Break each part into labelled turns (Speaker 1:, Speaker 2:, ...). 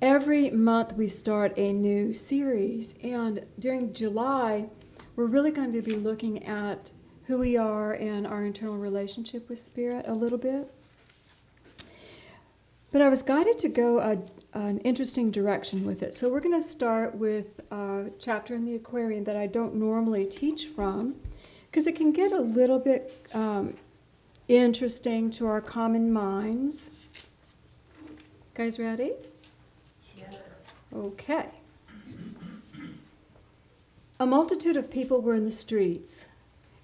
Speaker 1: Every month we start a new series, and during July, we're really going to be looking at who we are and our internal relationship with Spirit a little bit. But I was guided to go an interesting direction with it. So we're going to start with a chapter in the Aquarian that I don't normally teach from, because it can get a little bit interesting to our common minds. Guys ready?
Speaker 2: Yes.
Speaker 1: Okay. A multitude of people were in the streets,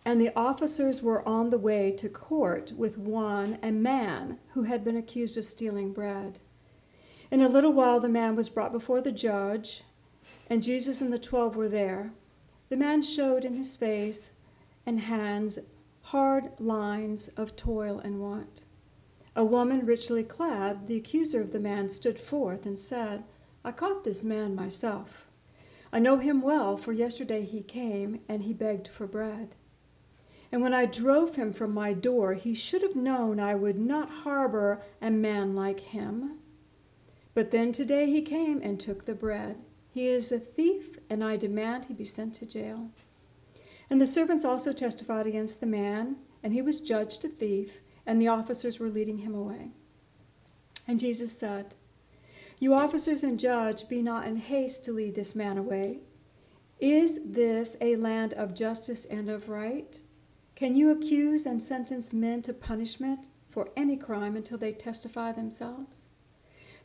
Speaker 1: and the officers were on the way to court with a man who had been accused of stealing bread. In a little while the man was brought before the judge, and Jesus and the 12 were there. The man showed in his face and hands hard lines of toil and want. A woman richly clad, the accuser of the man, stood forth and said, "I caught this man myself. I know him well, for yesterday he came and he begged for bread. And when I drove him from my door, he should have known I would not harbor a man like him. But then today he came and took the bread. He is a thief, and I demand he be sent to jail." And the servants also testified against the man, and he was judged a thief, and the officers were leading him away. And Jesus said, "You officers and judge, be not in haste to lead this man away. Is this a land of justice and of right? Can you accuse and sentence men to punishment for any crime until they testify themselves?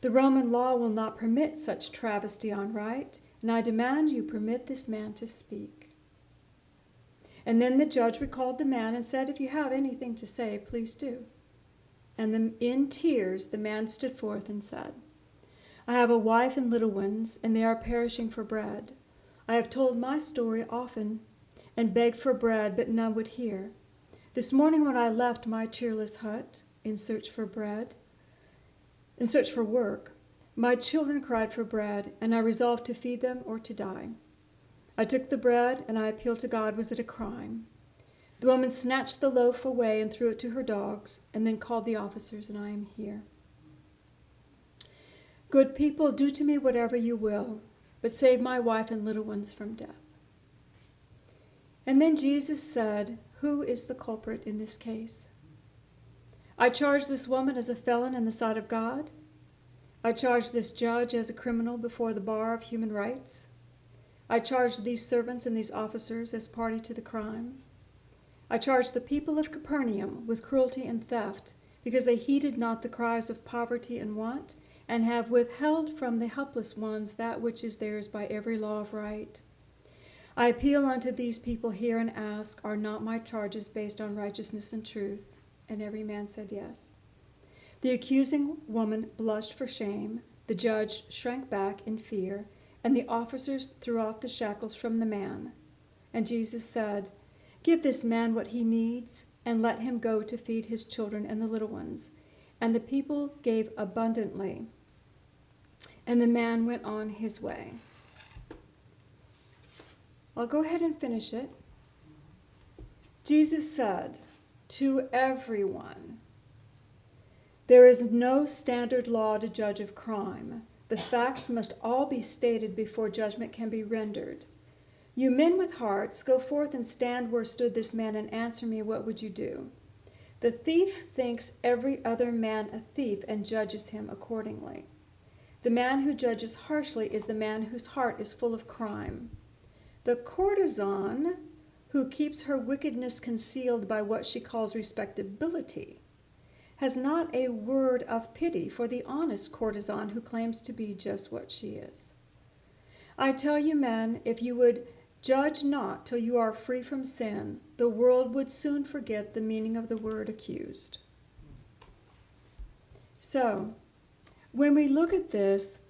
Speaker 1: The Roman law will not permit such travesty on right, and I demand you permit this man to speak." And then the judge recalled the man and said, "If you have anything to say, please do." And in tears the man stood forth and said, "I have a wife and little ones, and they are perishing for bread. I have told my story often and begged for bread, but none would hear. This morning when I left my cheerless hut in search for work, my children cried for bread, and I resolved to feed them or to die. I took the bread, and I appealed to God, was it a crime? The woman snatched the loaf away and threw it to her dogs, and then called the officers, and I am here. Good people, do to me whatever you will, but save my wife and little ones from death." And then Jesus said, "Who is the culprit in this case? I charge this woman as a felon in the sight of God. I charge this judge as a criminal before the bar of human rights. I charge these servants and these officers as party to the crime. I charge the people of Capernaum with cruelty and theft, because they heeded not the cries of poverty and want, and have withheld from the helpless ones that which is theirs by every law of right. I appeal unto these people here and ask, are not my charges based on righteousness and truth?" And every man said yes. The accusing woman blushed for shame, the judge shrank back in fear, and the officers threw off the shackles from the man. And Jesus said, "Give this man what he needs, and let him go to feed his children and the little ones." And the people gave abundantly, and the man went on his way. I'll go ahead and finish it. Jesus said to everyone, "There is no standard law to judge of crime. The facts must all be stated before judgment can be rendered. You men with hearts, go forth and stand where stood this man and answer me, what would you do? The thief thinks every other man a thief and judges him accordingly. The man who judges harshly is the man whose heart is full of crime. The courtesan who keeps her wickedness concealed by what she calls respectability has not a word of pity for the honest courtesan who claims to be just what she is. I tell you, men, if you would judge not till you are free from sin, the world would soon forget the meaning of the word accused." So, when we look at this,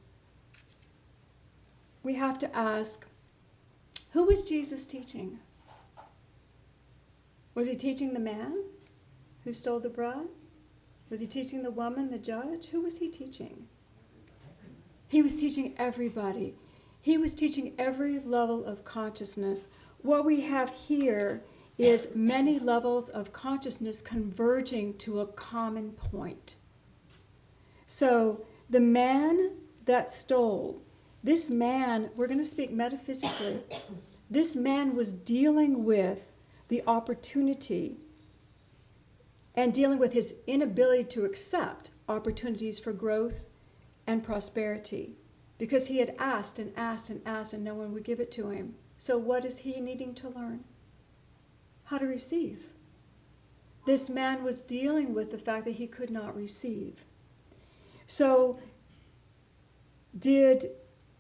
Speaker 1: we have to ask, who was Jesus teaching? Was he teaching the man who stole the bread? Was he teaching the woman, the judge? Who was he teaching? He was teaching everybody. He was teaching every level of consciousness. What we have here is many levels of consciousness converging to a common point. So the man that stole. This man, we're going to speak metaphysically, this man was dealing with the opportunity and dealing with his inability to accept opportunities for growth and prosperity, because he had asked and asked and asked and no one would give it to him. So what is he needing to learn? How to receive. This man was dealing with the fact that he could not receive. So did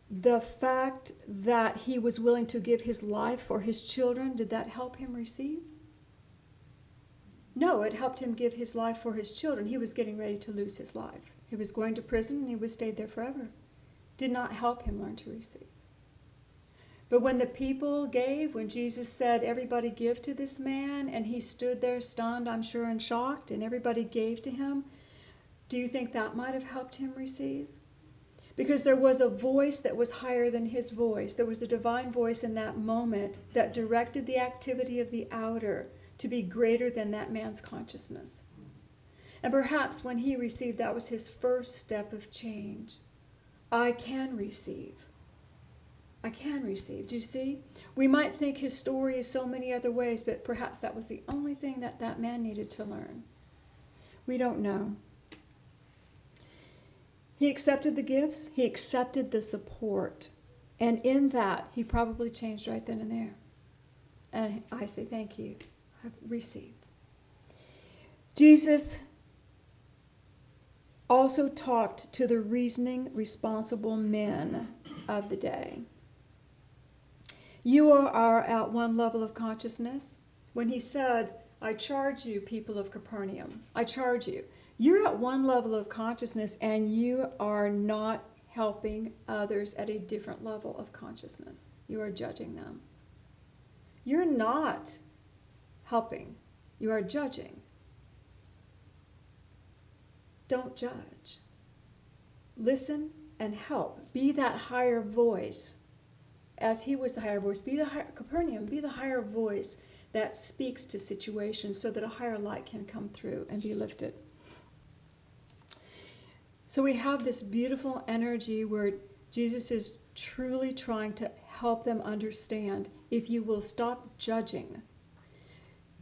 Speaker 1: the fact that he was willing to give his life for his children, did that help him receive? No, it helped him give his life for his children. He was getting ready to lose his life. He was going to prison and he would stay there forever. Did not help him learn to receive. But when the people gave, when Jesus said, everybody give to this man, and he stood there stunned, I'm sure, and shocked, and everybody gave to him, do you think that might have helped him receive? Because there was a voice that was higher than his voice. There was a divine voice in that moment that directed the activity of the outer to be greater than that man's consciousness. And perhaps when he received, that was his first step of change. I can receive. I can receive. Do you see? We might think his story is so many other ways, but perhaps that was the only thing that that man needed to learn. We don't know. He accepted the gifts. He accepted the support. And in that, he probably changed right then and there. And I say, thank you. I've received. Jesus also talked to the reasoning, responsible men of the day. You are at one level of consciousness. When he said, I charge you, people of Capernaum, I charge you. You're at one level of consciousness and you are not helping others at a different level of consciousness. You are judging them. You're not helping. You are judging. Don't judge. Listen and help. Be that higher voice. As he was the higher voice, Capernaum, be the higher voice that speaks to situations so that a higher light can come through and be lifted. So we have this beautiful energy where Jesus is truly trying to help them understand, if you will stop judging,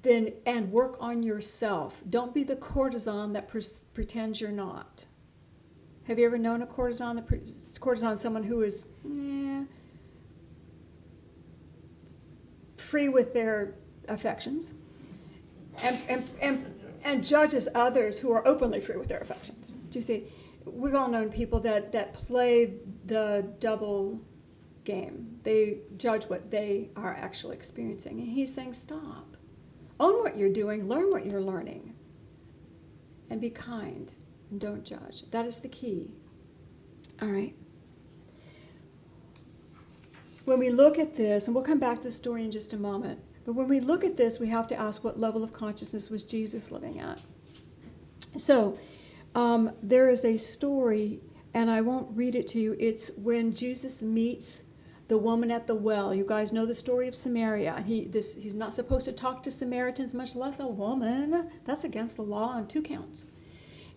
Speaker 1: then and work on yourself. Don't be the courtesan that pretends you're not. Have you ever known a courtesan? Someone who is free with their affections and judges others who are openly free with their affections. Do you see? We've all known people that play the double game. They judge what they are actually experiencing. And he's saying, stop. Own what you're doing. Learn what you're learning. And be kind. And don't judge. That is the key. All right. When we look at this, and we'll come back to the story in just a moment, but when we look at this, we have to ask, what level of consciousness was Jesus living at? So, there is a story, and I won't read it to you. It's when Jesus meets the woman at the well. You guys know the story of Samaria. He's not supposed to talk to Samaritans, much less a woman. That's against the law on 2 counts.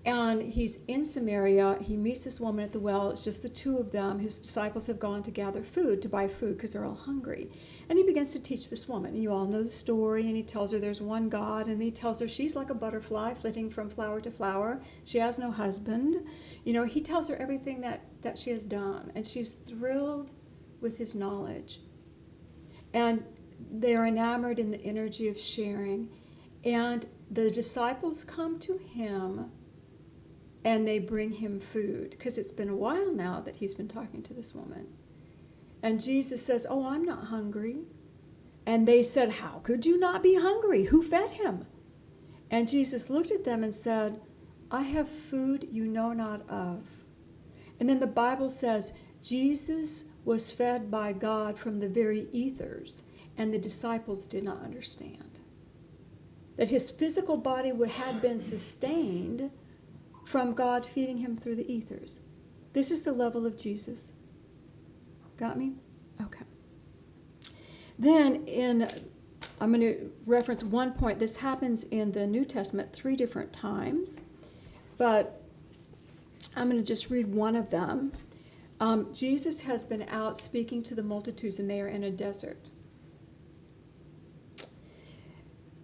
Speaker 1: And he's in Samaria. He meets this woman at the well. It's just the 2 of them. His disciples have gone to gather food, to buy food, because they're all hungry. And he begins to teach this woman. And you all know the story. And he tells her there's one God. And he tells her she's like a butterfly flitting from flower to flower. She has no husband. You know, he tells her everything that she has done. And she's thrilled with his knowledge. And they're enamored in the energy of sharing. And the disciples come to him and they bring him food, because it's been a while now that he's been talking to this woman. And Jesus says, oh, I'm not hungry. And they said, how could you not be hungry? Who fed him? And Jesus looked at them and said, I have food you know not of. And then the Bible says, Jesus was fed by God from the very ethers, and the disciples did not understand. That his physical body had been sustained from God feeding him through the ethers. This is the level of Jesus. Got me? Okay. Then I'm going to reference one point. This happens in the New Testament 3 different times, but I'm going to just read one of them. Jesus has been out speaking to the multitudes, and they are in a desert.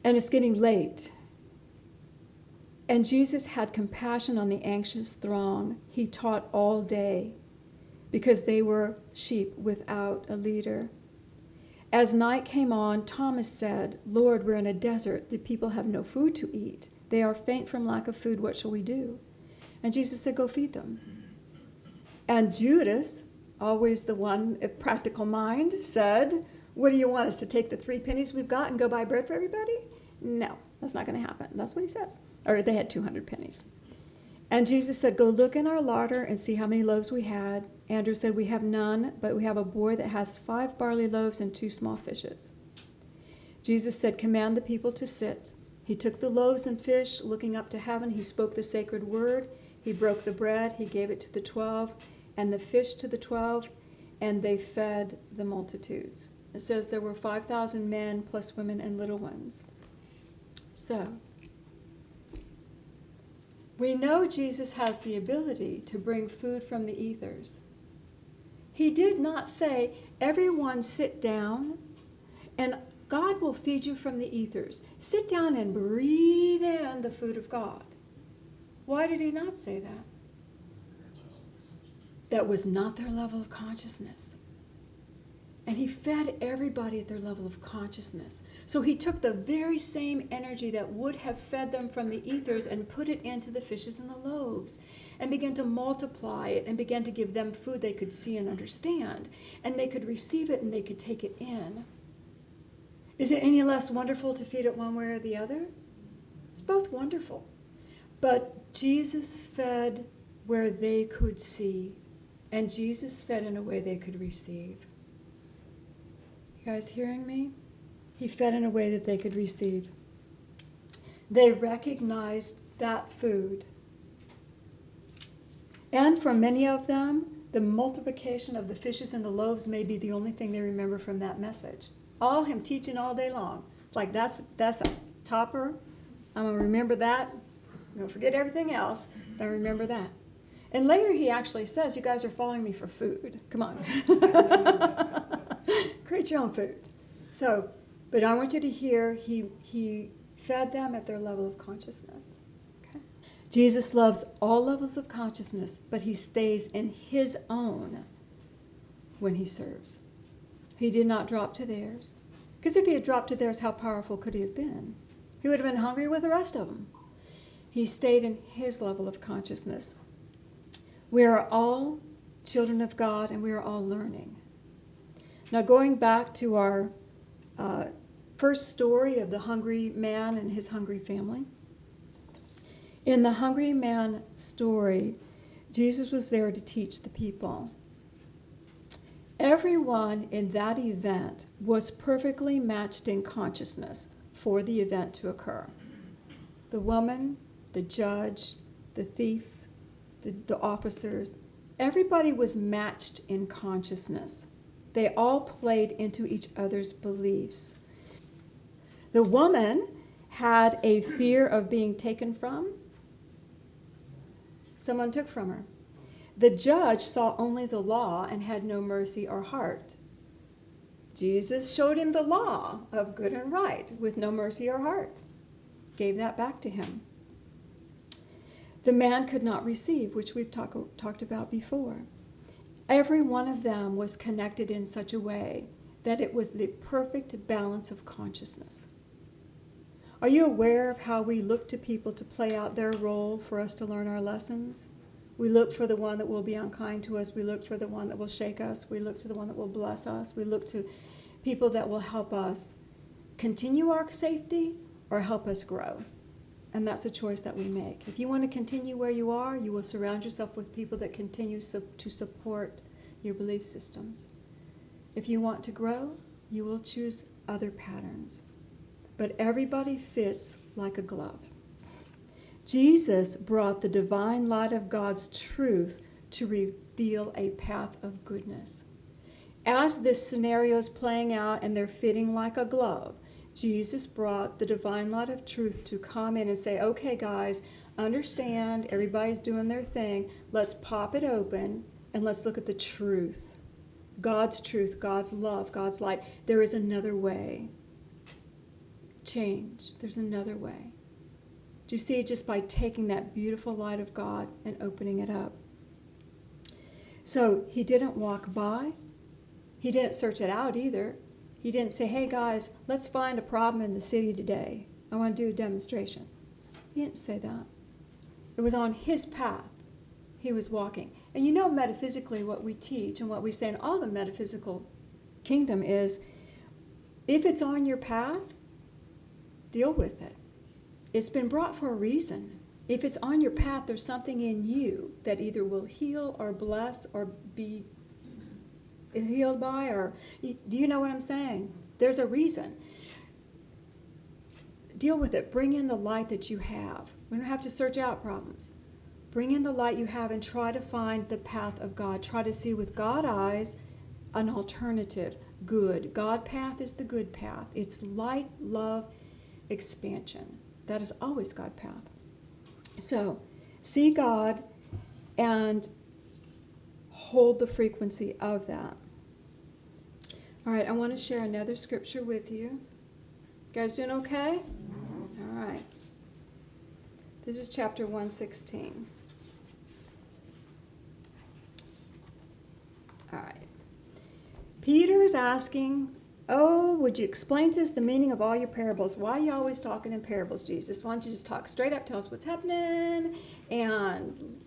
Speaker 1: And it's getting late. And Jesus had compassion on the anxious throng. He taught all day because they were sheep without a leader. As night came on, Thomas said, "Lord, we're in a desert. The people have no food to eat. They are faint from lack of food. What shall we do?" And Jesus said, "Go feed them." And Judas, always the one, a practical mind, said, "What do you want us to take the 3 pennies we've got and go buy bread for everybody?" No, that's not going to happen. That's what he says. Or they had 200 pennies. And Jesus said, "Go look in our larder and see how many loaves we had." Andrew said, "We have none, but we have a boy that has 5 barley loaves and 2 small fishes." Jesus said, "Command the people to sit." He took the loaves and fish, looking up to heaven. He spoke the sacred word. He broke the bread. He gave it to the 12, and the fish to the 12, and they fed the multitudes. It says there were 5,000 men plus women and little ones. So, we know Jesus has the ability to bring food from the ethers. He did not say, "Everyone sit down and God will feed you from the ethers. Sit down and breathe in the food of God." Why did he not say that? That was not their level of consciousness. And he fed everybody at their level of consciousness. So he took the very same energy that would have fed them from the ethers and put it into the fishes and the loaves and began to multiply it and began to give them food they could see and understand. And they could receive it and they could take it in. Is it any less wonderful to feed it one way or the other? It's both wonderful. But Jesus fed where they could see, and Jesus fed in a way they could receive. You guys hearing me? He fed in a way that they could receive. They recognized that food. And for many of them, the multiplication of the fishes and the loaves may be the only thing they remember from that message. All him teaching all day long. Like that's a topper. I'm going to remember that. I'm going to forget everything else, but I remember that. And later he actually says, "You guys are following me for food. Come on." Create your own food. So, but I want you to hear he fed them at their level of consciousness. Okay? Jesus loves all levels of consciousness, but he stays in his own when he serves. He did not drop to theirs. Because if he had dropped to theirs, how powerful could he have been? He would have been hungry with the rest of them. He stayed in his level of consciousness. We are all children of God, and we are all learning. Now, going back to our first story of the hungry man and his hungry family. In the hungry man story, Jesus was there to teach the people. Everyone in that event was perfectly matched in consciousness for the event to occur. The woman, the judge, the thief, the officers, everybody was matched in consciousness. They all played into each other's beliefs. The woman had a fear of being taken from. Someone took from her. The judge saw only the law and had no mercy or heart. Jesus showed him the law of good and right with no mercy or heart. Gave that back to him. The man could not receive, which we've talked about before. Every one of them was connected in such a way that it was the perfect balance of consciousness. Are you aware of how we look to people to play out their role for us to learn our lessons? We look for the one that will be unkind to us. We look for the one that will shake us. We look to the one that will bless us. We look to people that will help us continue our safety or help us grow. And that's a choice that we make. If you want to continue where you are, you will surround yourself with people that continue to support your belief systems. If you want to grow, you will choose other patterns. But everybody fits like a glove. Jesus brought the divine light of God's truth to reveal a path of goodness. As this scenario is playing out and they're fitting like a glove, Jesus brought the divine light of truth to come in and say, "Okay, guys, understand, everybody's doing their thing. Let's pop it open and let's look at the truth. God's truth, God's love, God's light. There is another way. Change. There's another way. Do you see, just by taking that beautiful light of God and opening it up? So he didn't walk by. He didn't search it out either. He didn't say, hey guys, let's find a problem in the city today. I want to do a demonstration. He didn't say that. It was on his path. He was walking. And you know, metaphysically, what we teach and what we say in all the metaphysical kingdom is, if it's on your path, deal with it. It's been brought for a reason. If it's on your path, there's something in you that either will heal or bless or be healed by, or do you know what I'm saying? There's a reason. Deal with it. Bring in the light that you have. We don't have to search out problems. Bring in the light you have and try to find the path of God. Try to see with God eyes an alternative, good. God path is the good path. It's light, love, expansion. That is always God path. So, see God and hold the frequency of that. All right, I want to share another scripture with you. You guys doing okay? All right. This is chapter 116. All right. Peter's asking, oh, would you explain to us the meaning of all your parables? Why are you always talking in parables, Jesus? Why don't you just talk straight up, tell us what's happening, and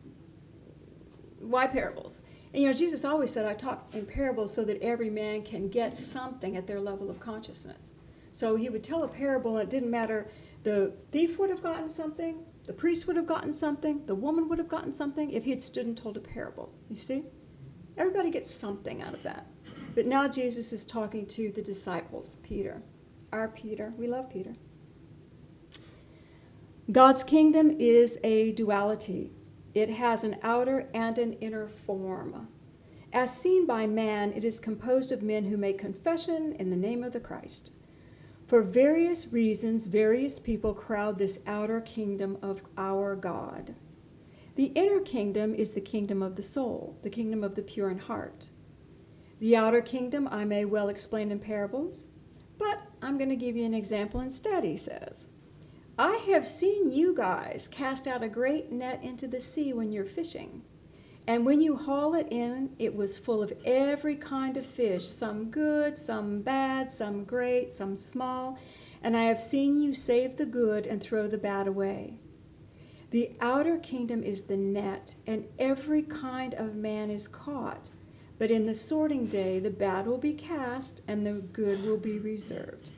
Speaker 1: why parables? And you know, Jesus always said, I talk in parables so that every man can get something at their level of consciousness. So he would tell a parable, and it didn't matter. The thief would have gotten something, the priest would have gotten something, the woman would have gotten something if he had stood and told a parable. You see? Everybody gets something out of that. But now Jesus is talking to the disciples, Peter. Our Peter. We love Peter. God's kingdom is a duality. It has an outer and an inner form. As seen by man, it is composed of men who make confession in the name of the Christ. For various reasons, various people crowd this outer kingdom of our God. The inner kingdom is the kingdom of the soul, the kingdom of the pure in heart. The outer kingdom I may well explain in parables, but I'm going to give you an example instead, he says. I have seen you guys cast out a great net into the sea when you're fishing. And when you haul it in, it was full of every kind of fish, some good, some bad, some great, some small. And I have seen you save the good and throw the bad away. The outer kingdom is the net, and every kind of man is caught. But in the sorting day, the bad will be cast, and the good will be reserved.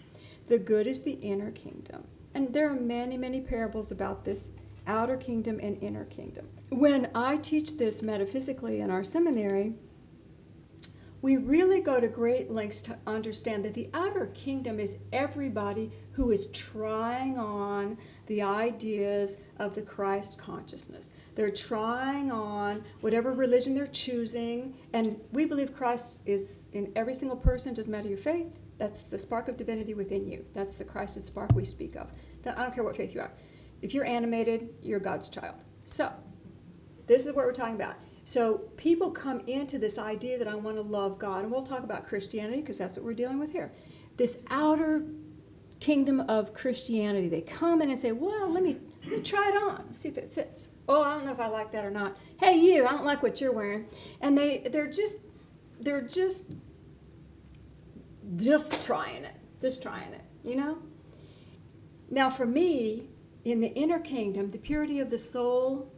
Speaker 1: The good is the inner kingdom. And there are many, many parables about this outer kingdom and inner kingdom. When I teach this metaphysically in our seminary, we really go to great lengths to understand that the outer kingdom is everybody who is trying on the ideas of the Christ consciousness. They're trying on whatever religion they're choosing, and we believe Christ is in every single person, doesn't matter your faith. That's the spark of divinity within you. That's the Christed spark we speak of. I don't care what faith you are. If you're animated, you're God's child. So, this is what we're talking about. So, people come into this idea that I want to love God, and we'll talk about Christianity because that's what we're dealing with here. This outer kingdom of Christianity. They come in and say, well, let me try it on, see if it fits. Oh, I don't know if I like that or not. Hey, you, I don't like what you're wearing. And they're just trying it, you know? Now, for me, in the inner kingdom, the purity of the soul,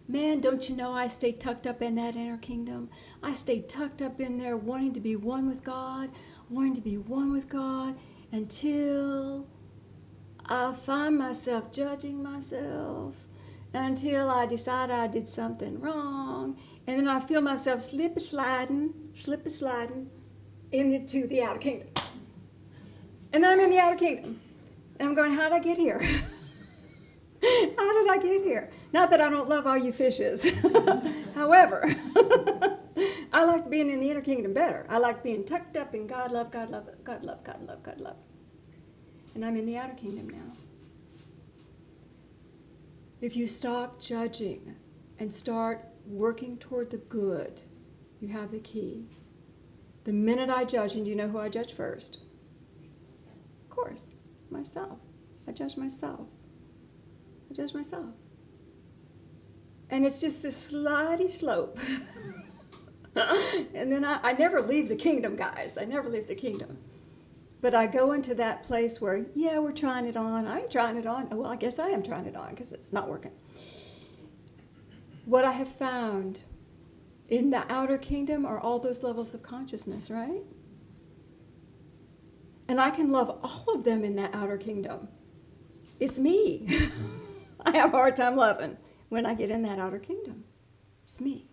Speaker 1: man, don't you know I stay tucked up in that inner kingdom? I stay tucked up in there wanting to be one with God, until I find myself judging myself, until I decide I did something wrong, and then I feel myself slip sliding into the outer kingdom. And then I'm in the outer kingdom. And I'm going, how did I get here? How did I get here? Not that I don't love all you fishes. However, I like being in the inner kingdom better. I like being tucked up in God love, God love, God love, God love, God love. And I'm in the outer kingdom now. If you stop judging and start working toward the good, you have the key. The minute I judge, and do you know who I judge first? Of course, myself. I judge myself. I judge myself. And it's just this slidey slope. And then I never leave the kingdom, guys. I never leave the kingdom. But I go into that place where, yeah, we're trying it on. I'm trying it on. Well, I guess I am trying it on because it's not working. What I have found in the outer kingdom are all those levels of consciousness, right? And I can love all of them in that outer kingdom. It's me. I have a hard time loving when I get in that outer kingdom. It's me.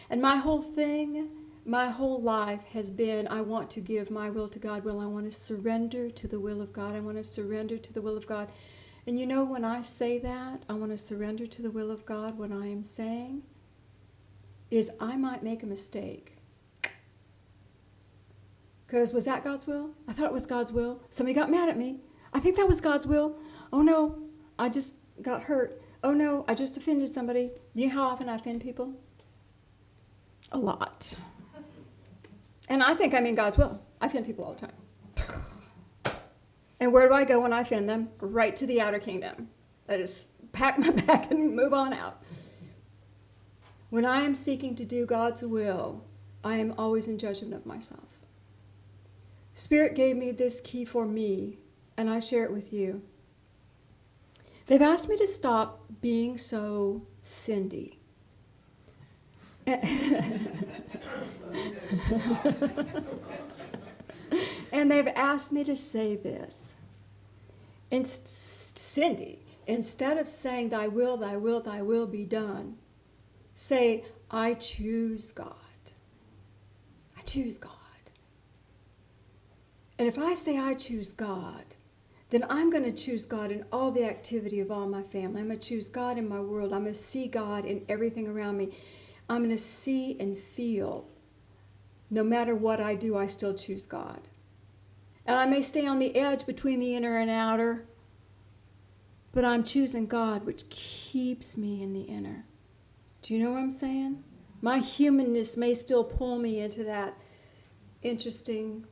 Speaker 1: And my whole thing, my whole life has been, I want to give my will to God. Well, I want to surrender to the will of God. I want to surrender to the will of God. And you know, when I say that, I want to surrender to the will of God, what I am saying is I might make a mistake. Because was that God's will? I thought it was God's will. Somebody got mad at me. I think that was God's will. Oh no, I just got hurt. Oh no, I just offended somebody. You know how often I offend people? A lot. And I think I'm in God's will. I offend people all the time. And where do I go when I offend them? Right to the outer kingdom. I just pack my bag and move on out. When I am seeking to do God's will, I am always in judgment of myself. Spirit gave me this key for me, and I share it with you. They've asked me to stop being so Cindy. And they've asked me to say this. Cindy, instead of saying, thy will, thy will, thy will be done, say, I choose God. I choose God. And if I say I choose God, then I'm going to choose God in all the activity of all my family. I'm going to choose God in my world. I'm going to see God in everything around me. I'm going to see and feel, no matter what I do, I still choose God. And I may stay on the edge between the inner and outer, but I'm choosing God, which keeps me in the inner. Do you know what I'm saying? My humanness may still pull me into that interesting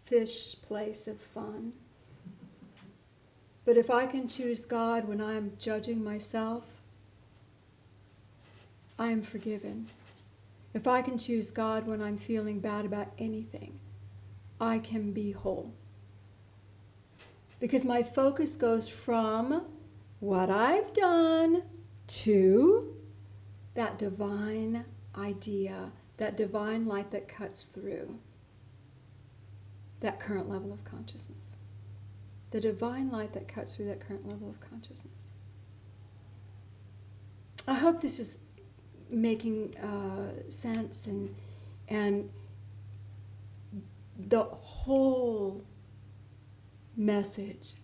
Speaker 1: fish place of fun. But if I can choose God when I'm judging myself, I am forgiven. If I can choose God when I'm feeling bad about anything, I can be whole. Because my focus goes from what I've done to that divine idea, that divine light that cuts through that current level of consciousness. The divine light that cuts through that current level of consciousness. I hope this is making sense, and the whole message.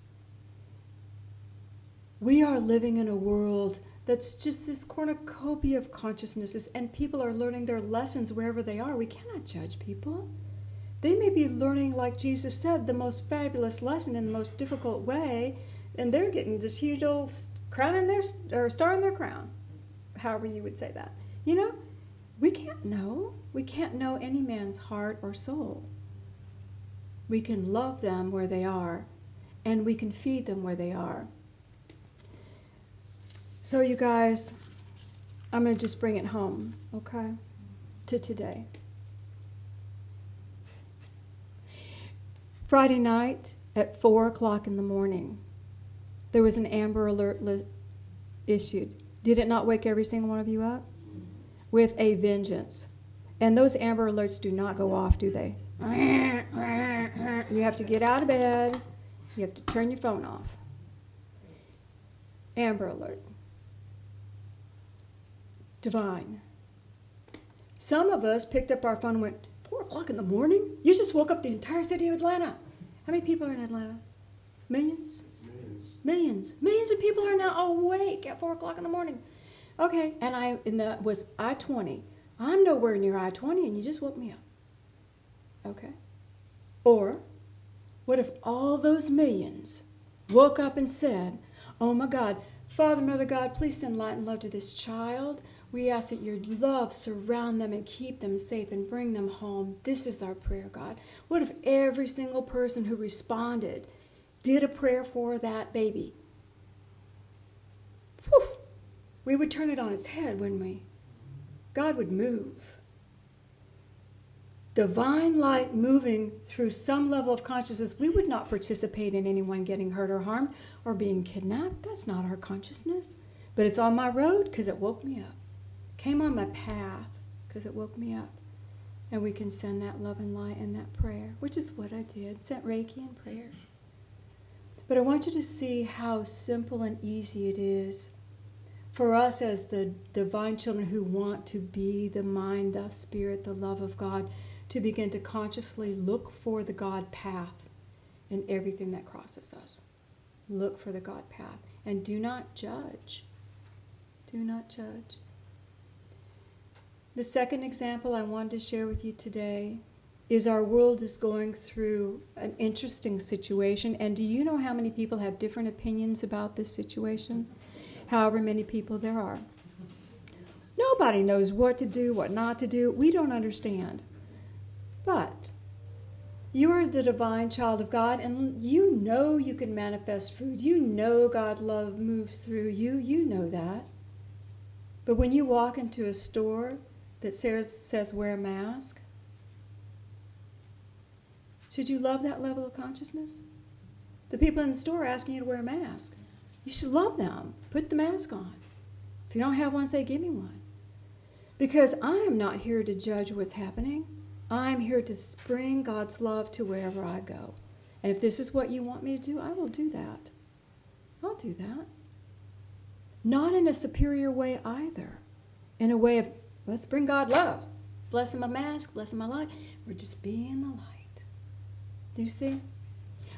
Speaker 1: We are living in a world that's just this cornucopia of consciousnesses, and people are learning their lessons wherever they are. We cannot judge people. They may be learning, like Jesus said, the most fabulous lesson in the most difficult way, and they're getting this huge old crown in their, or star in their crown, however you would say that. You know, we can't know. We can't know any man's heart or soul. We can love them where they are, and we can feed them where they are. So you guys, I'm going to just bring it home, okay, to today. Friday night at 4 o'clock in the morning, there was an Amber Alert issued. Did it not wake every single one of you up? With a vengeance. And those Amber Alerts do not go off, do they? You have to get out of bed. You have to turn your phone off. Amber Alert. Divine. Some of us picked up our phone and went, 4 o'clock in the morning? You just woke up the entire city of Atlanta. How many people are in Atlanta? Millions? Millions. Millions of people are now awake at 4 o'clock in the morning. Okay, and that was I-20. I'm nowhere near I-20, and you just woke me up. Okay. Or, what if all those millions woke up and said, oh my God, Father, Mother God, please send light and love to this child. We ask that your love surround them and keep them safe and bring them home. This is our prayer, God. What if every single person who responded did a prayer for that baby? Whew. We would turn it on its head, wouldn't we? God would move. Divine light moving through some level of consciousness. We would not participate in anyone getting hurt or harmed or being kidnapped. That's not our consciousness. But it's on my road because it woke me up. Came on my path because it woke me up. And we can send that love and light and that prayer, which is what I did. Sent Reiki and prayers. But I want you to see how simple and easy it is for us as the divine children who want to be the mind, the spirit, the love of God, to begin to consciously look for the God path in everything that crosses us. Look for the God path. And do not judge. Do not judge. The second example I wanted to share with you today is our world is going through an interesting situation. And do you know how many people have different opinions about this situation? However many people there are. Nobody knows what to do, what not to do. We don't understand. But you are the divine child of God, and you know you can manifest food. You know God love moves through you. You know that. But when you walk into a store that says wear a mask, should you love that level of consciousness? The people in the store are asking you to wear a mask. You should love them. Put the mask on. If you don't have one, say, give me one. Because I am not here to judge what's happening. I'm here to bring God's love to wherever I go. And if this is what you want me to do, I will do that. I'll do that. Not in a superior way either. In a way of, let's bring God love. Blessing my mask, blessing my light. We're just being the light. Do you see?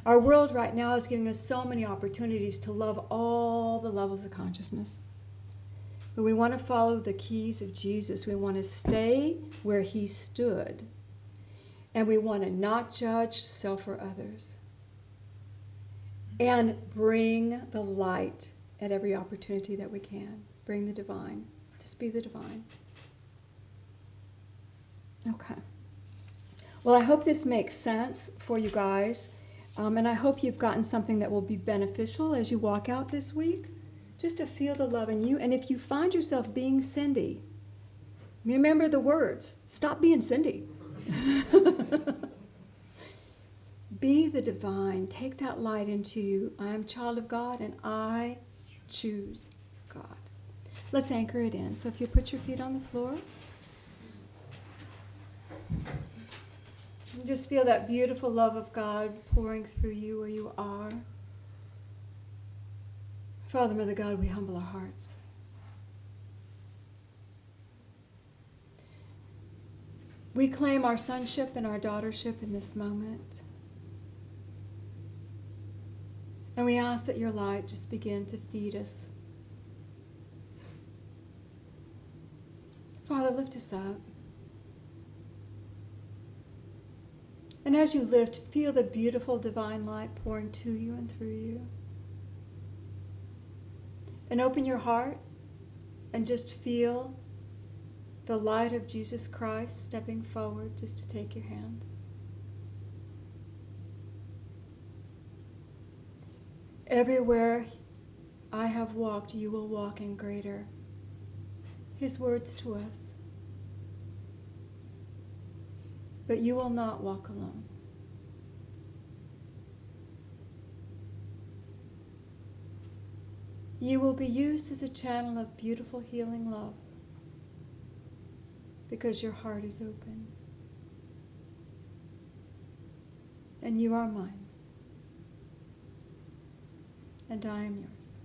Speaker 1: Our world right now is giving us so many opportunities to love all the levels of consciousness. But we want to follow the keys of Jesus. We want to stay where he stood. And we want to not judge self or others. And bring the light at every opportunity that we can. Bring the divine. Just be the divine. Okay. Well, I hope this makes sense for you guys. And I hope you've gotten something that will be beneficial as you walk out this week. Just to feel the love in you. And if you find yourself being Cindy, remember the words. Stop being Cindy. Be the divine. Take that light into you. I am a child of God and I choose God. Let's anchor it in. So if you put your feet on the floor. Just feel that beautiful love of God pouring through you where you are. Father, Mother God, we humble our hearts. We claim our sonship and our daughtership in this moment. And we ask that your light just begin to feed us. Father, lift us up. And as you lift, feel the beautiful divine light pouring to you and through you. And open your heart and just feel the light of Jesus Christ stepping forward just to take your hand. Everywhere I have walked, you will walk in greater. His words to us. But you will not walk alone. You will be used as a channel of beautiful healing love because your heart is open. And you are mine. And I am yours.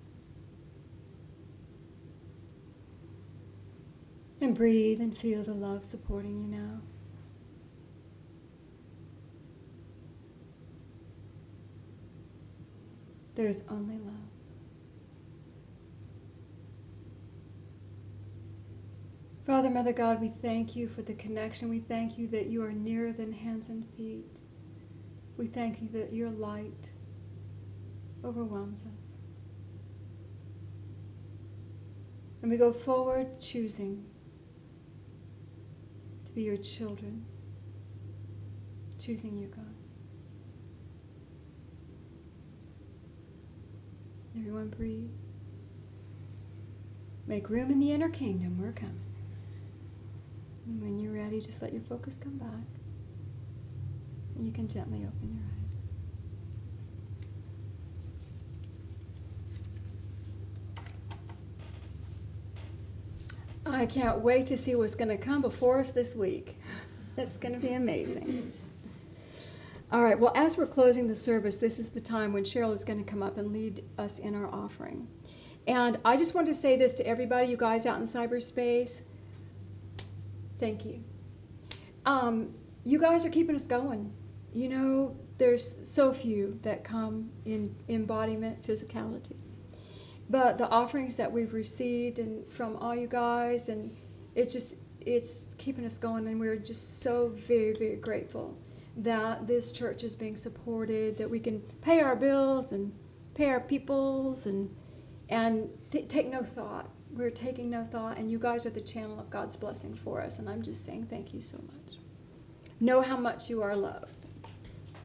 Speaker 1: And breathe and feel the love supporting you now. There is only love. Father, Mother God, we thank you for the connection. We thank you that you are nearer than hands and feet. We thank you that your light overwhelms us. And we go forward choosing to be your children, choosing you, God. Everyone breathe. Make room in the inner kingdom. We're coming. And when you're ready, just let your focus come back. And you can gently open your eyes. I can't wait to see what's going to come before us this week. That's going to be amazing. All right, well, as we're closing the service, this is the time when Cheryl is going to come up and lead us in our offering. And I just want to say this to everybody, you guys out in cyberspace. Thank you. You guys are keeping us going. You know, there's so few that come in embodiment, physicality. But the offerings that we've received and from all you guys, and it's keeping us going, and we're just so very, very grateful that this church is being supported, that we can pay our bills and pay our peoples and take no thought. We're taking no thought, and you guys are the channel of God's blessing for us, and I'm just saying thank you so much. Know how much you are loved.